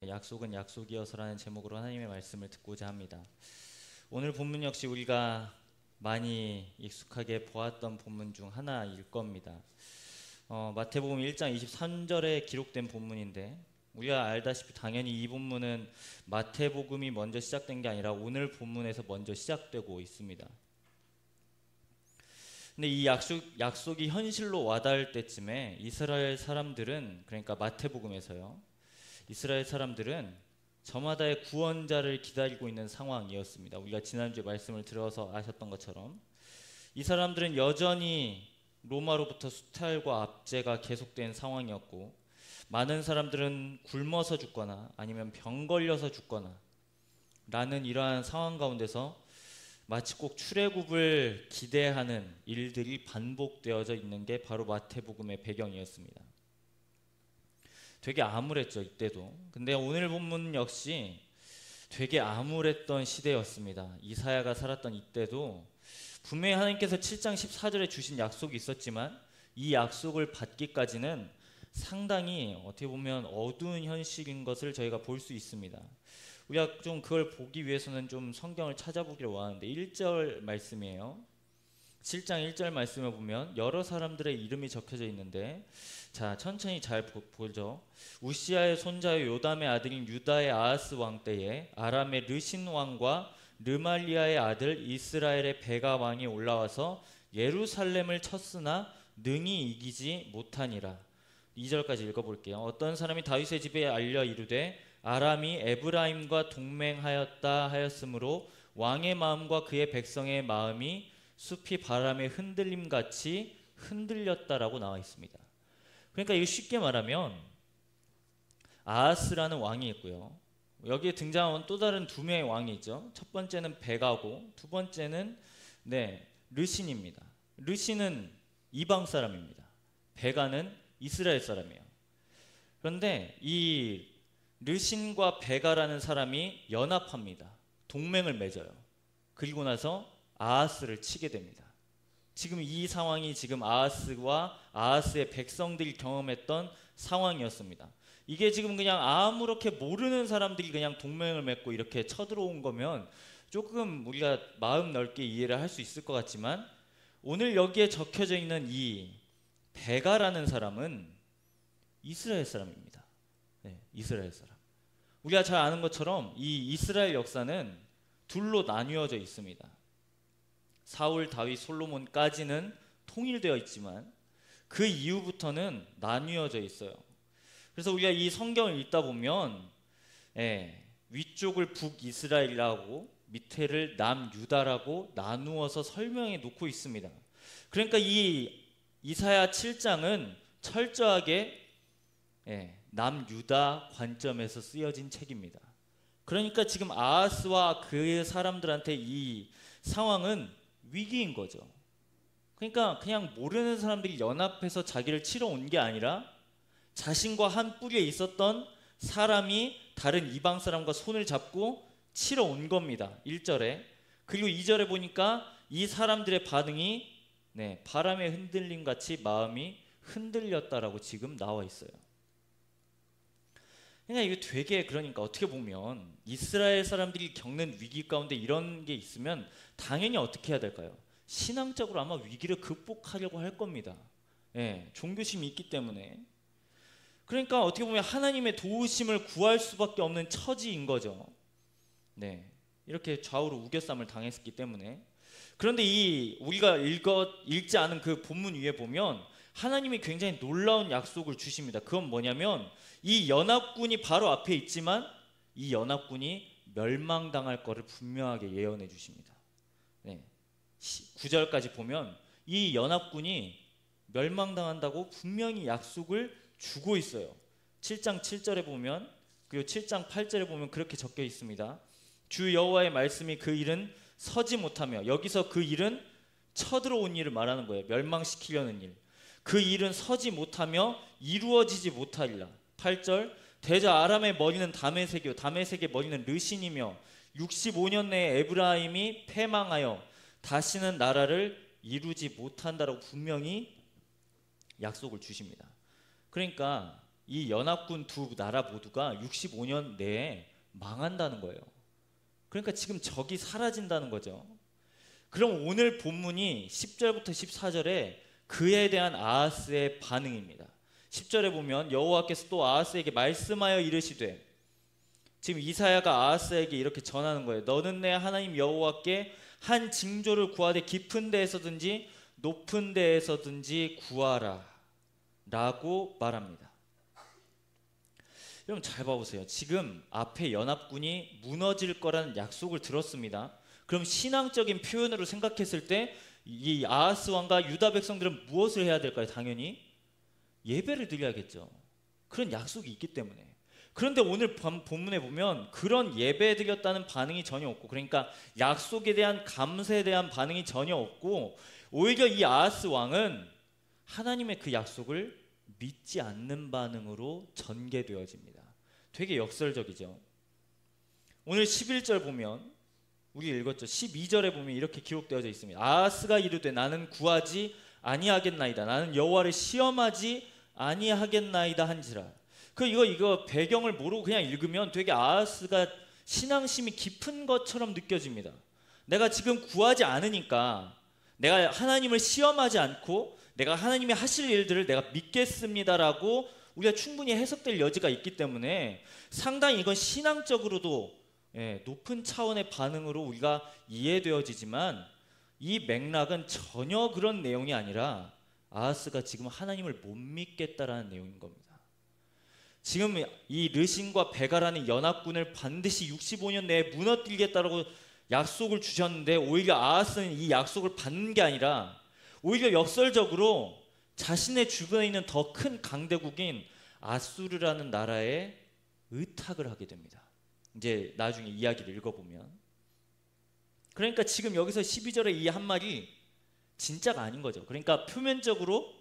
약속은 약속이어서라는 제목으로 하나님의 말씀을 듣고자 합니다. 오늘 본문 역시 우리가 많이 익숙하게 보았던 본문 중 하나일 겁니다. 마태복음 1장 23절에 기록된 본문인데 우리가 알다시피 당연히 이 본문은 마태복음이 먼저 시작된 게 아니라 오늘 본문에서 먼저 시작되고 있습니다. 근데 이 약속이 현실로 와닿을 때쯤에 이스라엘 사람들은, 그러니까 마태복음에서요, 이스라엘 사람들은 저마다의 구원자를 기다리고 있는 상황이었습니다. 우리가 지난주에 말씀을 들어서 아셨던 것처럼 이 사람들은 여전히 로마로부터 수탈과 압제가 계속된 상황이었고, 많은 사람들은 굶어서 죽거나 아니면 병 걸려서 죽거나 라는 이러한 상황 가운데서 마치 꼭 출애굽을 기대하는 일들이 반복되어져 있는 게 바로 마태복음의 배경이었습니다. 되게 암울했죠, 이때도. 근데 오늘 본문 역시 되게 암울했던 시대였습니다. 이사야가 살았던 이때도 분명히 하나님께서 7장 14절에 주신 약속이 있었지만 이 약속을 받기까지는 상당히 어떻게 보면 어두운 현실인 것을 저희가 볼 수 있습니다. 우리가 좀 그걸 보기 위해서는 좀 성경을 찾아보기를 원하는데 1절 말씀이에요. 7장 1절 말씀을 보면 여러 사람들의 이름이 적혀져 있는데, 자, 천천히 잘 보죠. 우시아의 손자요 요담의 아들인 유다의 아하스 왕 때에 아람의 르신 왕과 르말리아의 아들 이스라엘의 베가 왕이 올라와서 예루살렘을 쳤으나 능히 이기지 못하니라. 2절까지 읽어볼게요. 어떤 사람이 다윗의 집에 알려 이르되 아람이 에브라임과 동맹하였다 하였으므로 왕의 마음과 그의 백성의 마음이 숲이 바람에 흔들림같이 흔들렸다라고 나와 있습니다. 그러니까 이거 쉽게 말하면 아하스라는 왕이 있고요, 여기에 등장한 또 다른 두 명의 왕이 있죠. 첫 번째는 베가고 두 번째는 르신입니다. 르신은 이방 사람입니다. 베가는 이스라엘 사람이에요. 그런데 이 르신과 베가라는 사람이 연합합니다. 동맹을 맺어요. 그리고 나서 아하스를 치게 됩니다. 지금 이 상황이 지금 아하스와 아하스의 백성들이 경험했던 상황이었습니다. 이게 지금 그냥 아무렇게 모르는 사람들이 그냥 동맹을 맺고 이렇게 쳐들어온 거면 조금 우리가 마음 넓게 이해를 할 수 있을 것 같지만, 오늘 여기에 적혀져 있는 이 베가라는 사람은 이스라엘 사람입니다. 네, 이스라엘 사람. 우리가 잘 아는 것처럼 이 이스라엘 역사는 둘로 나뉘어져 있습니다. 사울, 다윗, 솔로몬까지는 통일되어 있지만 그 이후부터는 나뉘어져 있어요. 그래서 우리가 이 성경을 읽다 보면 위쪽을 북이스라엘이라고 밑에를 남유다라고 나누어서 설명해 놓고 있습니다. 그러니까 이 이사야 7장은 철저하게 남유다 관점에서 쓰여진 책입니다. 그러니까 지금 아하스와 그 사람들한테 이 상황은 위기인 거죠. 그러니까 그냥 모르는 사람들이 연합해서 자기를 치러 온 게 아니라 자신과 한 뿔에 있었던 사람이 다른 이방 사람과 손을 잡고 치러 온 겁니다. 1절에. 그리고 2절에 보니까 이 사람들의 반응이 바람에 흔들림 같이 마음이 흔들렸다라고 지금 나와 있어요. 그러니까 이게 되게, 그러니까 어떻게 보면 이스라엘 사람들이 겪는 위기 가운데 이런 게 있으면 당연히 어떻게 해야 될까요? 신앙적으로 아마 위기를 극복하려고 할 겁니다. 종교심이 있기 때문에. 그러니까 어떻게 보면 하나님의 도우심을 구할 수밖에 없는 처지인 거죠. 이렇게 좌우로 우겨쌈을 당했기 때문에. 그런데 우리가 읽지 않은 그 본문 위에 보면 하나님이 굉장히 놀라운 약속을 주십니다. 그건 뭐냐면 이 연합군이 바로 앞에 있지만 이 연합군이 멸망당할 것을 분명하게 예언해 주십니다. 9절까지 보면 이 연합군이 멸망당한다고 분명히 약속을 주고 있어요. 7장 7절에 보면, 그리고 7장 8절에 보면 그렇게 적혀 있습니다. 주 여호와의 말씀이 그 일은 서지 못하며, 여기서 그 일은 쳐들어온 일을 말하는 거예요. 멸망시키려는 일. 그 일은 서지 못하며 이루어지지 못하리라. 8절, 대저 아람의 머리는 다메섹이요 다메섹의 머리는 르신이며 65년 내에 에브라임이 패망하여 다시는 나라를 이루지 못한다라고 분명히 약속을 주십니다. 그러니까 이 연합군 두 나라 모두가 65년 내에 망한다는 거예요. 그러니까 지금 적이 사라진다는 거죠. 그럼 오늘 본문이 10절부터 14절에 그에 대한 아하스의 반응입니다. 10절에 보면 여호와께서 또 아하스에게 말씀하여 이르시되, 지금 이사야가 아하스에게 이렇게 전하는 거예요. 너는 내 하나님 여호와께 한 징조를 구하되 깊은 데에서든지 높은 데에서든지 구하라 라고 말합니다. 여러분 잘 봐보세요. 지금 앞에 연합군이 무너질 거라는 약속을 들었습니다. 그럼 신앙적인 표현으로 생각했을 때 이 아하스 왕과 유다 백성들은 무엇을 해야 될까요? 당연히 예배를 드려야겠죠. 그런 약속이 있기 때문에. 그런데 오늘 본문에 보면 그런 예배 드렸다는 반응이 전혀 없고, 그러니까 약속에 대한 감사에 대한 반응이 전혀 없고, 오히려 이 아하스 왕은 하나님의 그 약속을 믿지 않는 반응으로 전개되어집니다. 되게 역설적이죠. 오늘 11절 보면 우리 읽었죠. 12절에 보면 이렇게 기록되어져 있습니다. 아하스가 이르되 나는 구하지 아니하겠나이다. 나는 여호와를 시험하지 아니하겠나이다 한지라. 이거 배경을 모르고 그냥 읽으면 되게 아하스가 신앙심이 깊은 것처럼 느껴집니다. 내가 지금 구하지 않으니까, 내가 하나님을 시험하지 않고 내가 하나님이 하실 일들을 내가 믿겠습니다라고 우리가 충분히 해석될 여지가 있기 때문에 상당히 이건 신앙적으로도 높은 차원의 반응으로 우리가 이해되어지지만, 이 맥락은 전혀 그런 내용이 아니라 아하스가 지금 하나님을 못 믿겠다라는 내용인 겁니다. 지금 이 르신과 베가라는 연합군을 반드시 65년 내에 무너뜨리겠다라고 약속을 주셨는데, 오히려 아하스는 이 약속을 받는 게 아니라 오히려 역설적으로 자신의 주변에 있는 더 큰 강대국인 아수르라는 나라에 의탁을 하게 됩니다. 이제 나중에 이야기를 읽어보면. 그러니까 지금 여기서 12절에 이 한마디 진짜가 아닌 거죠. 그러니까 표면적으로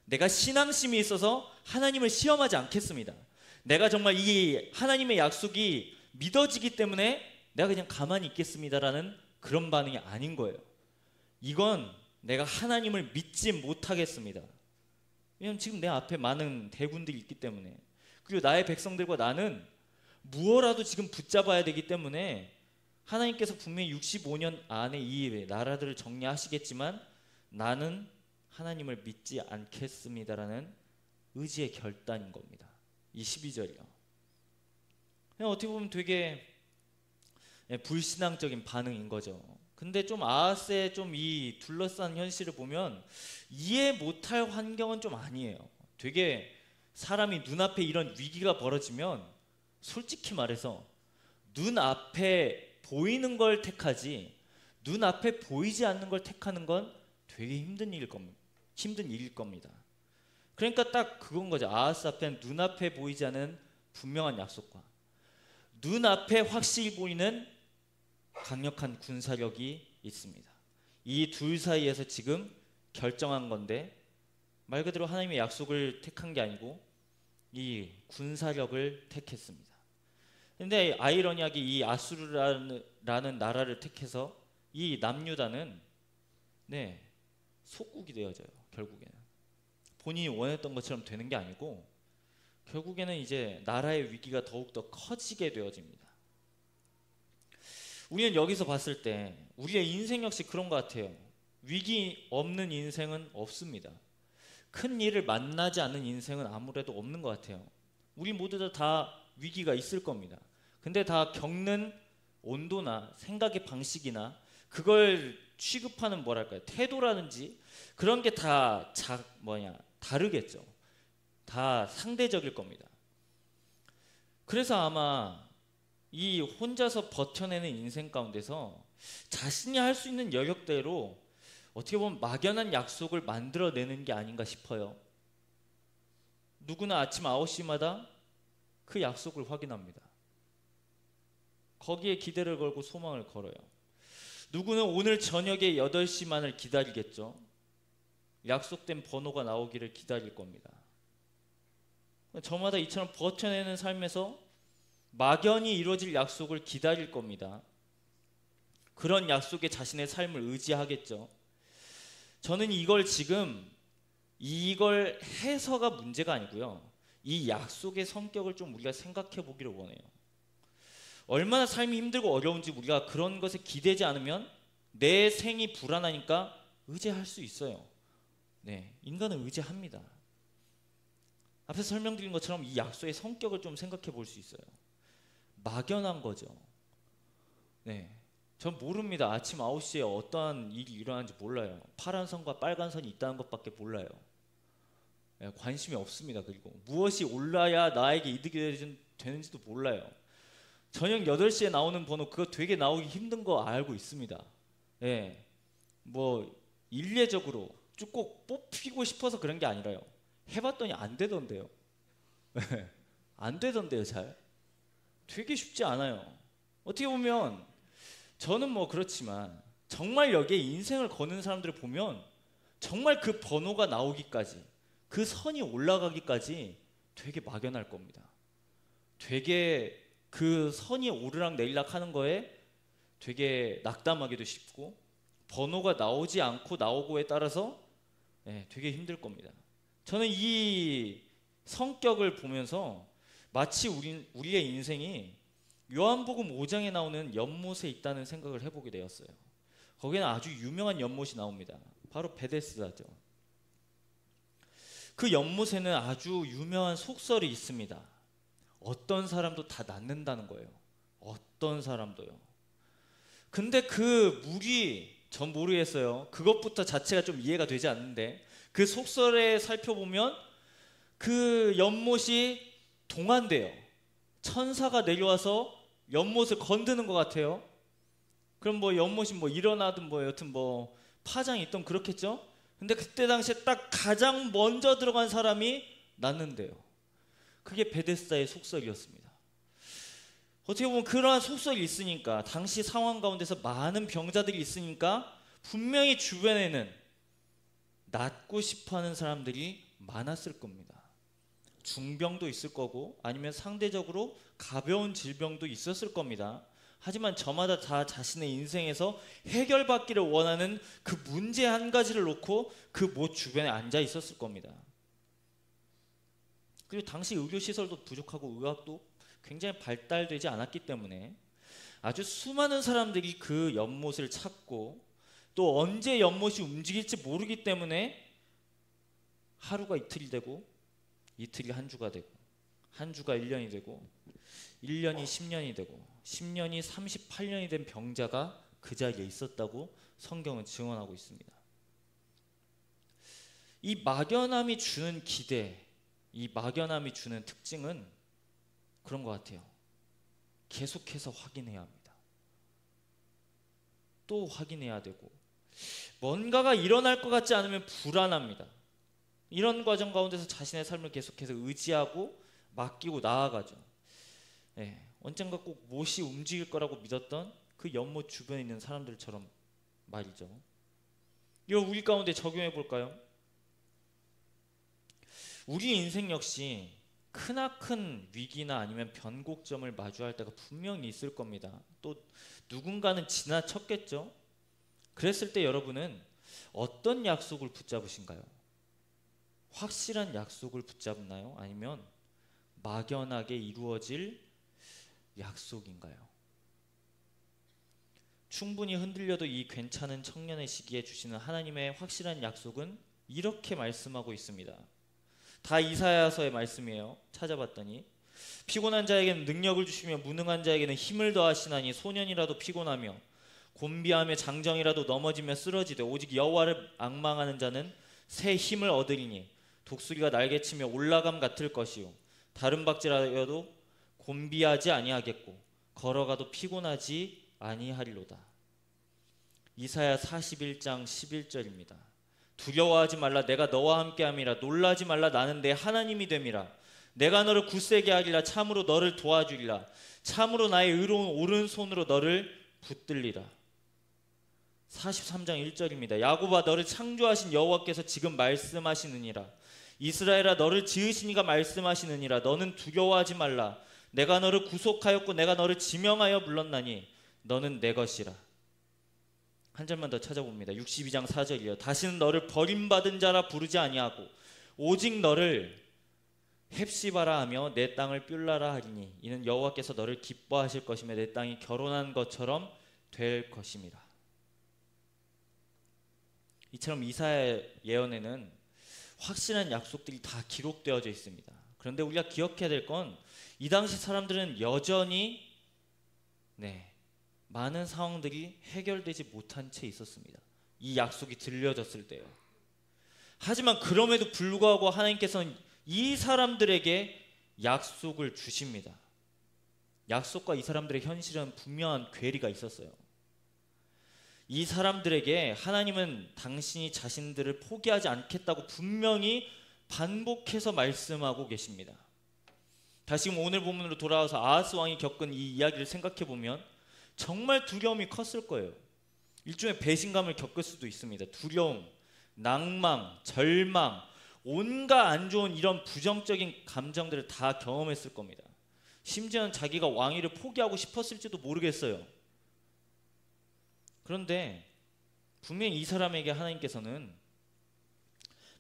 내가 신앙심이 있어서 하나님을 시험하지 않겠습니다. 내가 정말 이 하나님의 약속이 믿어지기 때문에 내가 그냥 가만히 있겠습니다라는 그런 반응이 아닌 거예요. 이건 내가 하나님을 믿지 못하겠습니다. 왜냐하면 지금 내 앞에 많은 대군들이 있기 때문에, 그리고 나의 백성들과 나는 무엇라도 지금 붙잡아야 되기 때문에 하나님께서 분명히 65년 안에 이 나라들을 정리하시겠지만 나는 하나님을 믿지 않겠습니다라는 의지의 결단인 겁니다. 이 12절이요. 그냥 어떻게 보면 되게 불신앙적인 반응인 거죠. 근데 좀 아하스의 좀 이 둘러싼 현실을 보면 이해 못할 환경은 좀 아니에요. 되게 사람이 눈앞에 이런 위기가 벌어지면 솔직히 말해서 눈앞에 보이는 걸 택하지 눈앞에 보이지 않는 걸 택하는 건 되게 힘든 일일 겁니다. 그러니까 딱 그건 거죠. 아하스 앞에는 눈앞에 보이지 않은 분명한 약속과 눈앞에 확실히 보이는 강력한 군사력이 있습니다. 이 둘 사이에서 지금 결정한 건데, 말 그대로 하나님의 약속을 택한 게 아니고 이 군사력을 택했습니다. 근데 아이러니하게 이 아수르라는 나라를 택해서 이 남유다는 속국이 되어져요. 결국에는 본인이 원했던 것처럼 되는 게 아니고 결국에는 이제 나라의 위기가 더욱더 커지게 되어집니다. 우리는 여기서 봤을 때 우리의 인생 역시 그런 것 같아요. 위기 없는 인생은 없습니다. 큰 일을 만나지 않는 인생은 아무래도 없는 것 같아요. 우리 모두 다 위기가 있을 겁니다. 근데 다 겪는 온도나 생각의 방식이나 그걸 취급하는 태도라든지 그런 게 다 다르겠죠. 다 상대적일 겁니다. 그래서 아마 이 혼자서 버텨내는 인생 가운데서 자신이 할 수 있는 영역대로 어떻게 보면 막연한 약속을 만들어내는 게 아닌가 싶어요. 누구나 아침 9시마다 그 약속을 확인합니다. 거기에 기대를 걸고 소망을 걸어요. 누구는 오늘 저녁에 8시만을 기다리겠죠. 약속된 번호가 나오기를 기다릴 겁니다. 저마다 이처럼 버텨내는 삶에서 막연히 이루어질 약속을 기다릴 겁니다. 그런 약속에 자신의 삶을 의지하겠죠. 저는 이걸 해서가 문제가 아니고요. 이 약속의 성격을 좀 우리가 생각해 보기를 원해요. 얼마나 삶이 힘들고 어려운지 우리가 그런 것에 기대지 않으면 내 생이 불안하니까 의지할 수 있어요. 네, 인간은 의지합니다. 앞에서 설명드린 것처럼 이 약속의 성격을 좀 생각해 볼 수 있어요. 막연한 거죠. 네, 전 모릅니다. 아침 9시에 어떠한 일이 일어나는지 몰라요. 파란 선과 빨간 선이 있다는 것밖에 몰라요. 네, 관심이 없습니다. 그리고 무엇이 올라야 나에게 이득이 되는지도 몰라요. 저녁 8시에 나오는 번호 그거 되게 나오기 힘든 거 알고 있습니다. 네, 뭐 일례적으로 쭉 꼭 뽑히고 싶어서 그런 게 아니라요. 해봤더니 안 되던데요. 안 되던데요. 잘 되게 쉽지 않아요. 어떻게 보면 저는 뭐 그렇지만 정말 여기에 인생을 거는 사람들을 보면 정말 그 번호가 나오기까지 그 선이 올라가기까지 되게 막연할 겁니다. 되게 그 선이 오르락 내리락 하는 거에 되게 낙담하기도 쉽고 번호가 나오지 않고 나오고에 따라서 되게 힘들 겁니다. 저는 이 성격을 보면서 마치 우리의 인생이 요한복음 5장에 나오는 연못에 있다는 생각을 해보게 되었어요. 거기는 아주 유명한 연못이 나옵니다. 바로 베데스다죠. 그 연못에는 아주 유명한 속설이 있습니다. 어떤 사람도 다 낫는다는 거예요. 어떤 사람도요. 근데 그 물이 전 모르겠어요. 그것부터 자체가 좀 이해가 되지 않는데 그 속설에 살펴보면 그 연못이 동안돼요. 천사가 내려와서 연못을 건드는 것 같아요. 그럼 뭐 연못이 뭐 일어나든 뭐 여튼 뭐 파장이 있던 그렇겠죠. 근데 그때 당시에 딱 가장 먼저 들어간 사람이 낫는데요. 그게 베데스다의 속설이었습니다. 어떻게 보면 그러한 속설이 있으니까 당시 상황 가운데서 많은 병자들이 있으니까 분명히 주변에는 낫고 싶어하는 사람들이 많았을 겁니다. 중병도 있을 거고 아니면 상대적으로 가벼운 질병도 있었을 겁니다. 하지만 저마다 다 자신의 인생에서 해결받기를 원하는 그 문제 한 가지를 놓고 그 못 주변에 앉아 있었을 겁니다. 그리고 당시 의료시설도 부족하고 의학도 굉장히 발달되지 않았기 때문에 아주 수많은 사람들이 그 연못을 찾고 또 언제 연못이 움직일지 모르기 때문에 하루가 이틀이 되고 이틀이 한 주가 되고 한 주가 1년이 되고 1년이 10년이 되고 10년이 38년이 된 병자가 그 자리에 있었다고 성경은 증언하고 있습니다. 이 막연함이 주는 기대, 이 막연함이 주는 특징은 그런 것 같아요. 계속해서 확인해야 합니다. 또 확인해야 되고 뭔가가 일어날 것 같지 않으면 불안합니다. 이런 과정 가운데서 자신의 삶을 계속해서 의지하고 맡기고 나아가죠. 언젠가 꼭 못이 움직일 거라고 믿었던 그 연못 주변에 있는 사람들처럼 말이죠. 이걸 우리 가운데 적용해 볼까요? 우리 인생 역시 크나큰 위기나 아니면 변곡점을 마주할 때가 분명히 있을 겁니다. 또 누군가는 지나쳤겠죠. 그랬을 때 여러분은 어떤 약속을 붙잡으신가요? 확실한 약속을 붙잡나요? 아니면 막연하게 이루어질 약속인가요? 충분히 흔들려도 이 괜찮은 청년의 시기에 주시는 하나님의 확실한 약속은 이렇게 말씀하고 있습니다. 다 이사야서의 말씀이에요. 찾아봤더니 피곤한 자에게는 능력을 주시며 무능한 자에게는 힘을 더하시나니 소년이라도 피곤하며 곤비하며 장정이라도 넘어지며 쓰러지되 오직 여호와를 앙망하는 자는 새 힘을 얻으리니 독수리가 날개치며 올라감 같을 것이요 다른 박질하여도 곤비하지 아니하겠고 걸어가도 피곤하지 아니하리로다. 이사야 41장 11절입니다. 두려워하지 말라 내가 너와 함께함이라 놀라지 말라 나는 내 하나님이 됨이라 내가 너를 굳세게 하리라 참으로 너를 도와주리라 참으로 나의 의로운 오른손으로 너를 붙들리라. 43장 1절입니다. 야곱아 너를 창조하신 여호와께서 지금 말씀하시느니라 이스라엘아 너를 지으신 이가 말씀하시느니라 너는 두려워하지 말라 내가 너를 구속하였고 내가 너를 지명하여 불렀나니 너는 내 것이라. 한 절만 더 찾아봅니다. 62장 4절이요 다시는 너를 버림받은 자라 부르지 아니하고 오직 너를 헵시바라 하며 내 땅을 뷸라라 하리니 이는 여호와께서 너를 기뻐하실 것이며 내 땅이 결혼한 것처럼 될 것임이라. 이처럼 이사야 예언에는 확실한 약속들이 다 기록되어져 있습니다. 그런데 우리가 기억해야 될 건 이 당시 사람들은 여전히 많은 상황들이 해결되지 못한 채 있었습니다. 이 약속이 들려졌을 때요. 하지만 그럼에도 불구하고 하나님께서는 이 사람들에게 약속을 주십니다. 약속과 이 사람들의 현실은 분명한 괴리가 있었어요. 이 사람들에게 하나님은 당신이 자신들을 포기하지 않겠다고 분명히 반복해서 말씀하고 계십니다. 다시금 오늘 본문으로 돌아와서 아하스 왕이 겪은 이 이야기를 생각해 보면 정말 두려움이 컸을 거예요. 일종의 배신감을 겪을 수도 있습니다. 두려움, 낭망, 절망, 온갖 안 좋은 이런 부정적인 감정들을 다 경험했을 겁니다. 심지어는 자기가 왕위를 포기하고 싶었을지도 모르겠어요. 그런데 분명히 이 사람에게 하나님께서는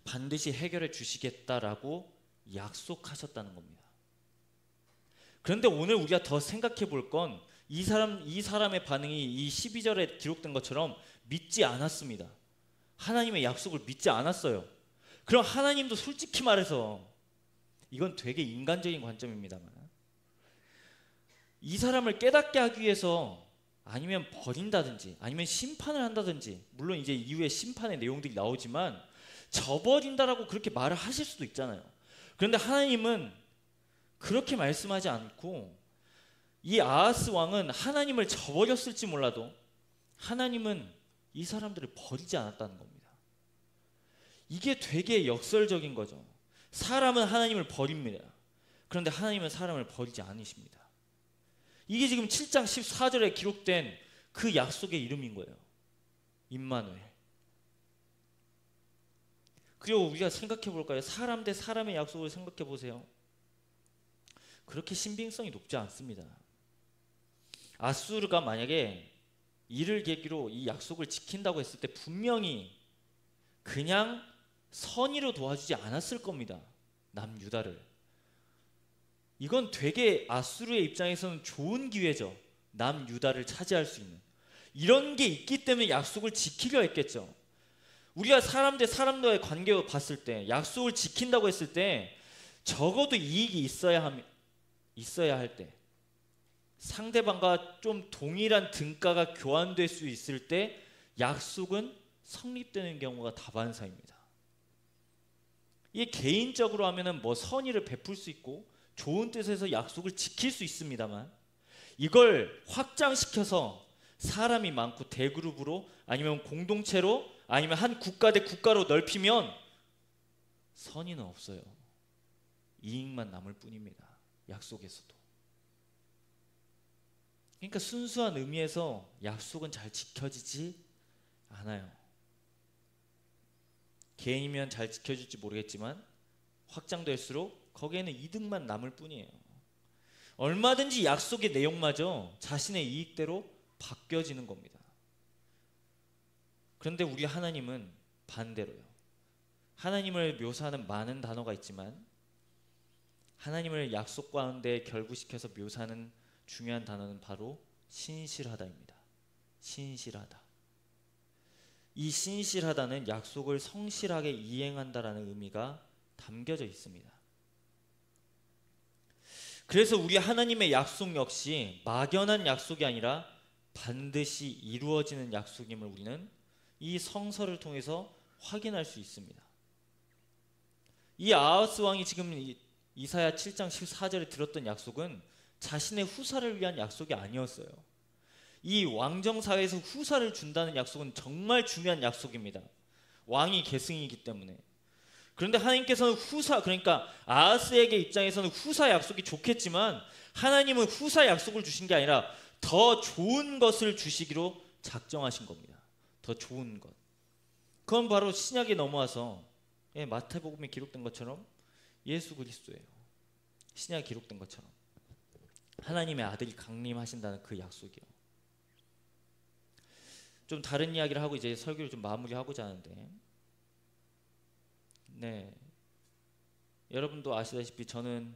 반드시 해결해 주시겠다라고 약속하셨다는 겁니다. 그런데 오늘 우리가 더 생각해 볼 건 이 사람의 반응이 이 12절에 기록된 것처럼 믿지 않았습니다. 하나님의 약속을 믿지 않았어요. 그럼 하나님도 솔직히 말해서 이건 되게 인간적인 관점입니다만 이 사람을 깨닫게 하기 위해서 아니면 버린다든지 아니면 심판을 한다든지, 물론 이제 이후에 심판의 내용들이 나오지만 저버린다라고 그렇게 말을 하실 수도 있잖아요. 그런데 하나님은 그렇게 말씀하지 않고 이 아하스 왕은 하나님을 저버렸을지 몰라도 하나님은 이 사람들을 버리지 않았다는 겁니다. 이게 되게 역설적인 거죠. 사람은 하나님을 버립니다. 그런데 하나님은 사람을 버리지 않으십니다. 이게 지금 7장 14절에 기록된 그 약속의 이름인 거예요. 임마누엘. 그리고 우리가 생각해 볼까요? 사람 대 사람의 약속을 생각해 보세요. 그렇게 신빙성이 높지 않습니다. 아수르가 만약에 이를 계기로 이 약속을 지킨다고 했을 때 분명히 그냥 선의로 도와주지 않았을 겁니다. 남유다를. 이건 되게 아수르의 입장에서는 좋은 기회죠. 남유다를 차지할 수 있는. 이런 게 있기 때문에 약속을 지키려 했겠죠. 우리가 사람 대 사람과의 관계を봤을 때 약속을 지킨다고 했을 때 적어도 이익이 있어야 할 때, 상대방과 좀 동일한 등가가 교환될 수 있을 때 약속은 성립되는 경우가 다반사입니다. 이게 개인적으로 하면은 뭐 선의를 베풀 수 있고 좋은 뜻에서 약속을 지킬 수 있습니다만 이걸 확장시켜서 사람이 많고 대그룹으로 아니면 공동체로 아니면 한 국가 대 국가로 넓히면 선의는 없어요. 이익만 남을 뿐입니다. 약속에서도. 그러니까 순수한 의미에서 약속은 잘 지켜지지 않아요. 개인이면 잘 지켜질지 모르겠지만 확장될수록 거기에는 이득만 남을 뿐이에요. 얼마든지 약속의 내용마저 자신의 이익대로 바뀌어지는 겁니다. 그런데 우리 하나님은 반대로요. 하나님을 묘사하는 많은 단어가 있지만 하나님을 약속 가운데 결부시켜서 묘사하는 중요한 단어는 바로 신실하다입니다. 신실하다. 이 신실하다는 약속을 성실하게 이행한다라는 의미가 담겨져 있습니다. 그래서 우리 하나님의 약속 역시 막연한 약속이 아니라 반드시 이루어지는 약속임을 우리는 이 성서를 통해서 확인할 수 있습니다. 이 아하스 왕이 지금 이사야 7장 14절에 들었던 약속은 자신의 후사를 위한 약속이 아니었어요. 이 왕정사회에서 후사를 준다는 약속은 정말 중요한 약속입니다. 왕이 계승이기 때문에. 그런데 하나님께서는 그러니까 아하스에게 입장에서는 후사 약속이 좋겠지만 하나님은 후사 약속을 주신 게 아니라 더 좋은 것을 주시기로 작정하신 겁니다. 더 좋은 것. 그건 바로 신약에 넘어와서 마태복음에 기록된 것처럼 예수 그리스도예요. 신약에 기록된 것처럼 하나님의 아들이 강림하신다는 그 약속이요. 좀 다른 이야기를 하고 이제 설교를 좀 마무리하고자 하는데, 여러분도 아시다시피 저는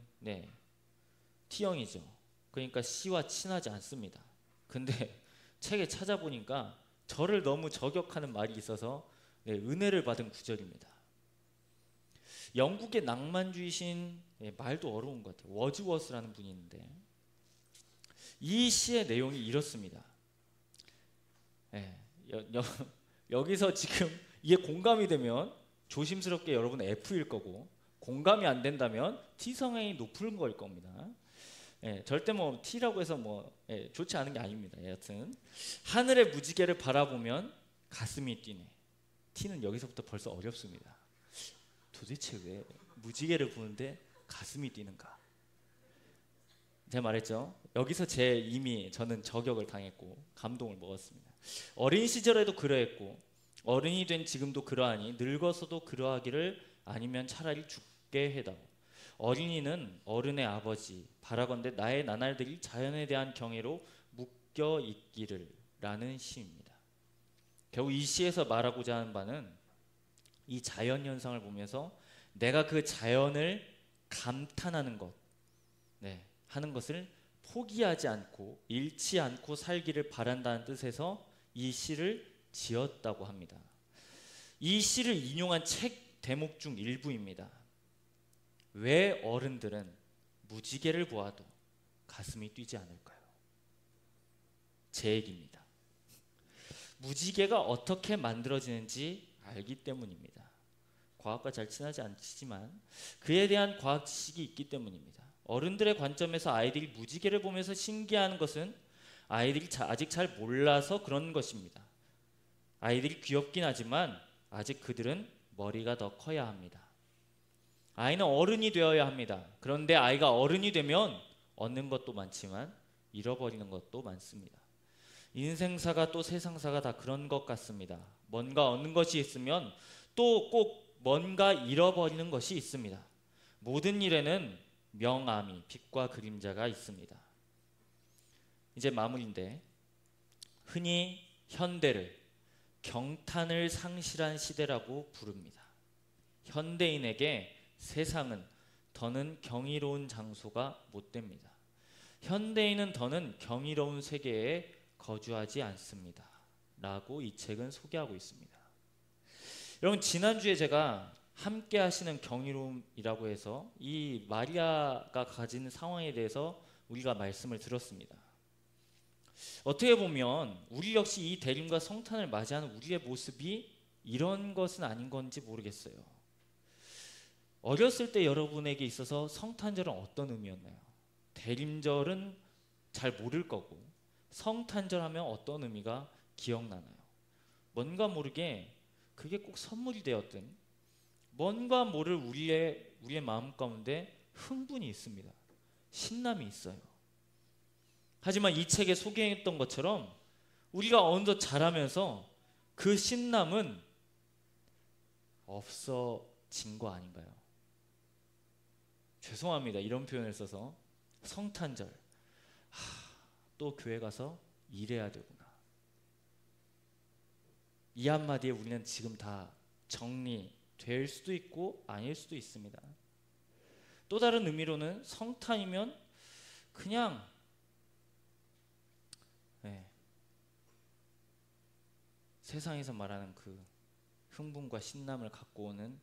T형이죠. 그러니까 C와 친하지 않습니다. 근데 책에 찾아보니까 저를 너무 저격하는 말이 있어서 은혜를 받은 구절입니다. 영국의 낭만주의신, 말도 어려운 것 같아요. 워즈워스라는 분이 있는데 이 시의 내용이 이렇습니다. 여기서 지금 이게 공감이 되면 조심스럽게 여러분은 F일 거고, 공감이 안 된다면 T 성향이 높은 걸 겁니다. 절대 뭐 T라고 해서 좋지 않은 게 아닙니다. 여하튼 하늘의 무지개를 바라보면 가슴이 뛰네. T는 여기서부터 벌써 어렵습니다. 도대체 왜 무지개를 보는데 가슴이 뛰는가? 제가 말했죠. 여기서 이미 저는 저격을 당했고 감동을 먹었습니다. 어린 시절에도 그러했고 어른이 된 지금도 그러하니 늙어서도 그러하기를 아니면 차라리 죽게 해다오. 어린이는 어른의 아버지, 바라건대 나의 나날들이 자연에 대한 경애로 묶여 있기를 라는 시입니다. 결국 이 시에서 말하고자 하는 바는 이 자연 현상을 보면서 내가 그 자연을 감탄하는 것, 하는 것을 포기하지 않고 잃지 않고 살기를 바란다는 뜻에서 이 시를 지었다고 합니다. 이 시를 인용한 책 대목 중 일부입니다. 왜 어른들은 무지개를 보아도 가슴이 뛰지 않을까요? 제 얘기입니다. 무지개가 어떻게 만들어지는지 알기 때문입니다. 과학과 잘 친하지 않지만 그에 대한 과학 지식이 있기 때문입니다. 어른들의 관점에서 아이들이 무지개를 보면서 신기해하는 것은 아이들이 아직 잘 몰라서 그런 것입니다. 아이들이 귀엽긴 하지만 아직 그들은 머리가 더 커야 합니다. 아이는 어른이 되어야 합니다. 그런데 아이가 어른이 되면 얻는 것도 많지만 잃어버리는 것도 많습니다. 인생사가 또 세상사가 다 그런 것 같습니다. 뭔가 얻는 것이 있으면 또 꼭 뭔가 잃어버리는 것이 있습니다. 모든 일에는 명암이, 빛과 그림자가 있습니다. 이제 마무리인데, 흔히 현대를 경탄을 상실한 시대라고 부릅니다. 현대인에게 세상은 더는 경이로운 장소가 못 됩니다. 현대인은 더는 경이로운 세계에 거주하지 않습니다. 라고 이 책은 소개하고 있습니다. 여러분, 지난주에 제가 함께 하시는 경이로움이라고 해서 이 마리아가 가진 상황에 대해서 우리가 말씀을 들었습니다. 어떻게 보면 우리 역시 이 대림과 성탄을 맞이하는 우리의 모습이 이런 것은 아닌 건지 모르겠어요. 어렸을 때 여러분에게 있어서 성탄절은 어떤 의미였나요? 대림절은 잘 모를 거고 성탄절 하면 어떤 의미가 기억나나요? 뭔가 모르게 그게 꼭 선물이 되었든 뭔가 모를 우리의 마음 가운데 흥분이 있습니다. 신남이 있어요. 하지만 이 책에 소개했던 것처럼 우리가 어느덧 자라면서 그 신남은 없어진 거 아닌가요? 죄송합니다. 이런 표현을 써서. 성탄절, 또 교회 가서 일해야 되구나. 이 한마디에 우리는 지금 다 정리될 수도 있고 아닐 수도 있습니다. 또 다른 의미로는 성탄이면 그냥 세상에서 말하는 그 흥분과 신남을 갖고 오는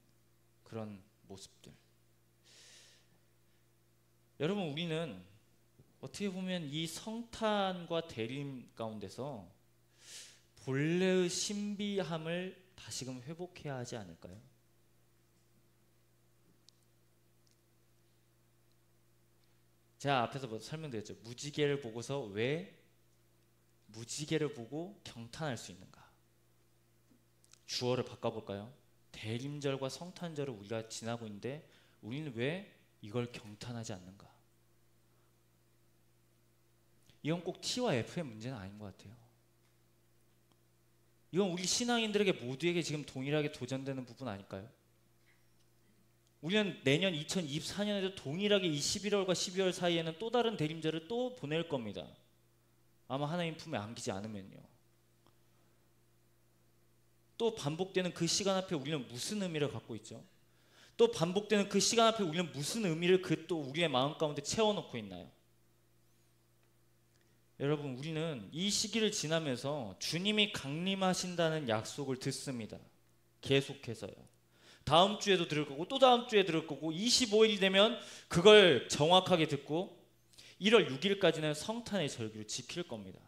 그런 모습들. 여러분, 우리는 어떻게 보면 이 성탄과 대림 가운데서 본래의 신비함을 다시금 회복해야 하지 않을까요? 제가 앞에서 설명드렸죠. 무지개를 보고서 왜 무지개를 보고 경탄할 수 있는가? 주어를 바꿔볼까요? 대림절과 성탄절을 우리가 지나고 있는데 우리는 왜 이걸 경탄하지 않는가? 이건 꼭 T와 F의 문제는 아닌 것 같아요. 이건 우리 신앙인들에게 모두에게 지금 동일하게 도전되는 부분 아닐까요? 우리는 내년 2024년에도 동일하게 이 11월과 12월 사이에는 또 다른 대림절을 또 보낼 겁니다. 아마 하나님 품에 안기지 않으면요. 또 반복되는 그 시간 앞에 우리는 무슨 의미를 갖고 있죠? 또 반복되는 그 시간 앞에 우리는 무슨 의미를 그 또 우리의 마음 가운데 채워놓고 있나요? 여러분, 우리는 이 시기를 지나면서 주님이 강림하신다는 약속을 듣습니다. 계속해서요. 다음 주에도 들을 거고 또 다음 주에 들을 거고 25일이 되면 그걸 정확하게 듣고 1월 6일까지는 성탄의 절기를 지킬 겁니다.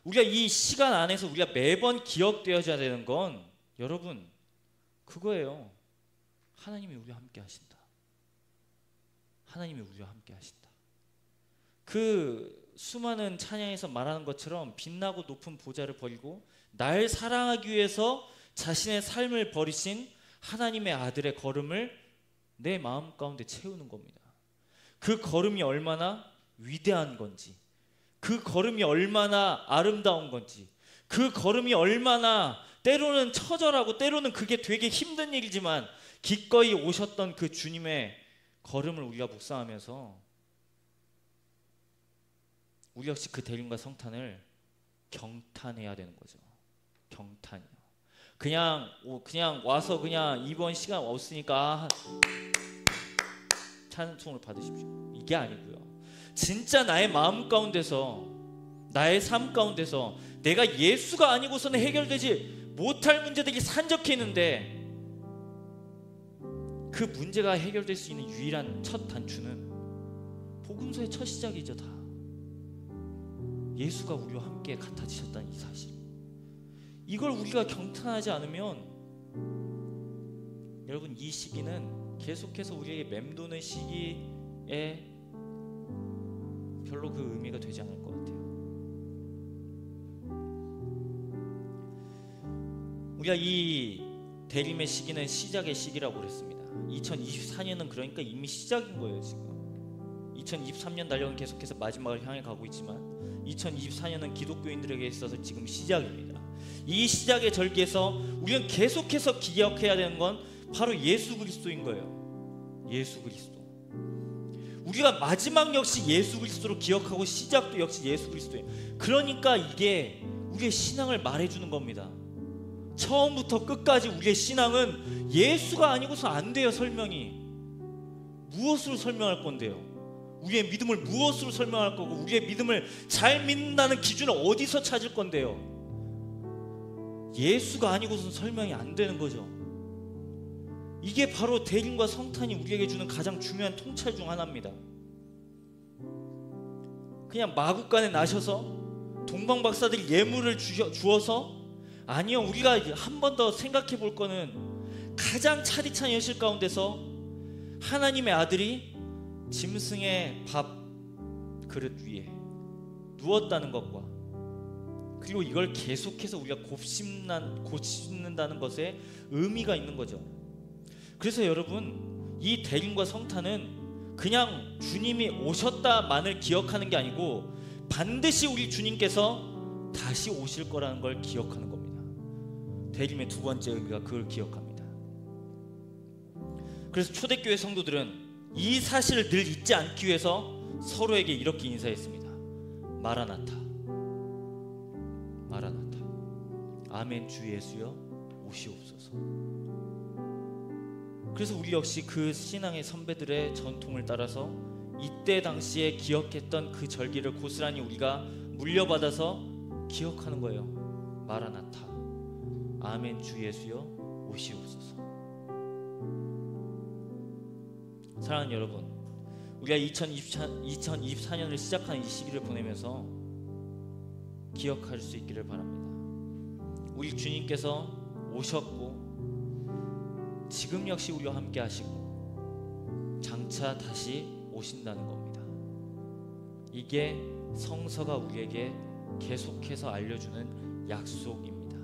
우리가 이 시간 안에서 우리가 매번 기억되어져야 되는 건 여러분 그거예요. 하나님이 우리와 함께 하신다. 하나님이 우리와 함께 하신다. 그 수많은 찬양에서 말하는 것처럼 빛나고 높은 보좌를 버리고 날 사랑하기 위해서 자신의 삶을 버리신 하나님의 아들의 걸음을 내 마음 가운데 채우는 겁니다. 그 걸음이 얼마나 위대한 건지, 그 걸음이 얼마나 아름다운 건지, 그 걸음이 얼마나 때로는 처절하고 때로는 그게 되게 힘든 일이지만 기꺼이 오셨던 그 주님의 걸음을 우리가 묵상하면서 우리 역시 그 대림과 성탄을 경탄해야 되는 거죠. 경탄이요. 그냥 와서 그냥 이번 시간 없으니까 찬송을 받으십시오. 이게 아니고요. 진짜 나의 마음 가운데서, 나의 삶 가운데서 내가 예수가 아니고서는 해결되지 못할 문제들이 산적해 있는데 그 문제가 해결될 수 있는 유일한 첫 단추는 복음서의 첫 시작이죠. 다 예수가 우리와 함께 같아지셨다는 이 사실, 이걸 우리가 경탄하지 않으면 여러분 이 시기는 계속해서 우리에게 맴도는 시기에 별로 그 의미가 되지 않을 것 같아요. 우리가 이 대림의 시기는 시작의 시기라고 그랬습니다. 2024년은 그러니까 이미 시작인 거예요. 지금 2023년 달력은 계속해서 마지막을 향해 가고 있지만 2024년은 기독교인들에게 있어서 지금 시작입니다. 이 시작의 절기에서 우리는 계속해서 기억해야 되는 건 바로 예수 그리스도인 거예요. 예수 그리스도. 우리가 마지막 역시 예수 그리스도로 기억하고 시작도 역시 예수 그리스도예요. 그러니까 이게 우리의 신앙을 말해주는 겁니다. 처음부터 끝까지 우리의 신앙은 예수가 아니고서 안 돼요. 설명이 무엇으로 설명할 건데요? 우리의 믿음을 무엇으로 설명할 거고 우리의 믿음을 잘 믿는다는 기준을 어디서 찾을 건데요? 예수가 아니고서는 설명이 안 되는 거죠. 이게 바로 대림과 성탄이 우리에게 주는 가장 중요한 통찰 중 하나입니다. 그냥 마구간에 나셔서 동방 박사들이 예물을 주어서 아니요, 우리가 한 번 더 생각해 볼 거는 가장 차디찬 현실 가운데서 하나님의 아들이 짐승의 밥 그릇 위에 누웠다는 것과 그리고 이걸 계속해서 우리가 곱씹는다는 것에 의미가 있는 거죠. 그래서 여러분 이 대림과 성탄은 그냥 주님이 오셨다만을 기억하는 게 아니고 반드시 우리 주님께서 다시 오실 거라는 걸 기억하는 겁니다. 대림의 두 번째 의미가 그걸 기억합니다. 그래서 초대교회 성도들은 이 사실을 늘 잊지 않기 위해서 서로에게 이렇게 인사했습니다. 마라나타, 마라나타. 아멘. 주 예수여 오시옵소서. 그래서 우리 역시 그 신앙의 선배들의 전통을 따라서 이때 당시에 기억했던 그 절기를 고스란히 우리가 물려받아서 기억하는 거예요. 마라나타, 아멘. 주 예수여 오시옵소서. 사랑하는 여러분, 우리가 2024년을 시작하는 이 시기를 보내면서 기억할 수 있기를 바랍니다. 우리 주님께서 오셨고 지금 역시 우리와 함께 하시고 장차 다시 오신다는 겁니다. 이게 성서가 우리에게 계속해서 알려주는 약속입니다.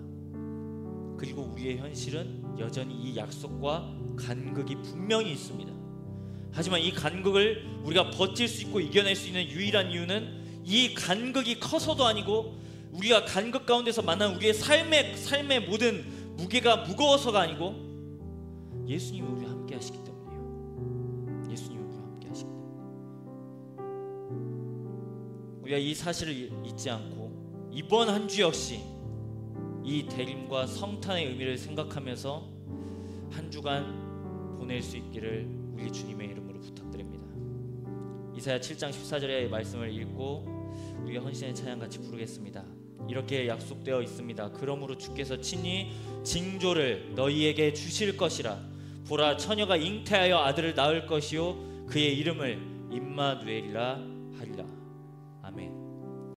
그리고 우리의 현실은 여전히 이 약속과 간극이 분명히 있습니다. 하지만 이 간극을 우리가 버틸 수 있고 이겨낼 수 있는 유일한 이유는 이 간극이 커서도 아니고 우리가 간극 가운데서 만난 우리의 삶의 모든 무게가 무거워서가 아니고 예수님이 우리와 함께 하시기 때문이에요. 예수님이 우리와 함께 하시기 때문에 우리가 이 사실을 잊지 않고 이번 한 주 역시 이 대림과 성탄의 의미를 생각하면서 한 주간 보낼 수 있기를 우리 주님의 이름으로 부탁드립니다. 이사야 7장 14절의 말씀을 읽고 우리가 헌신의 찬양 같이 부르겠습니다. 이렇게 약속되어 있습니다. 그러므로 주께서 친히 징조를 너희에게 주실 것이라. 보라, 처녀가 잉태하여 아들을 낳을 것이요 그의 이름을 임마누엘이라 하리라.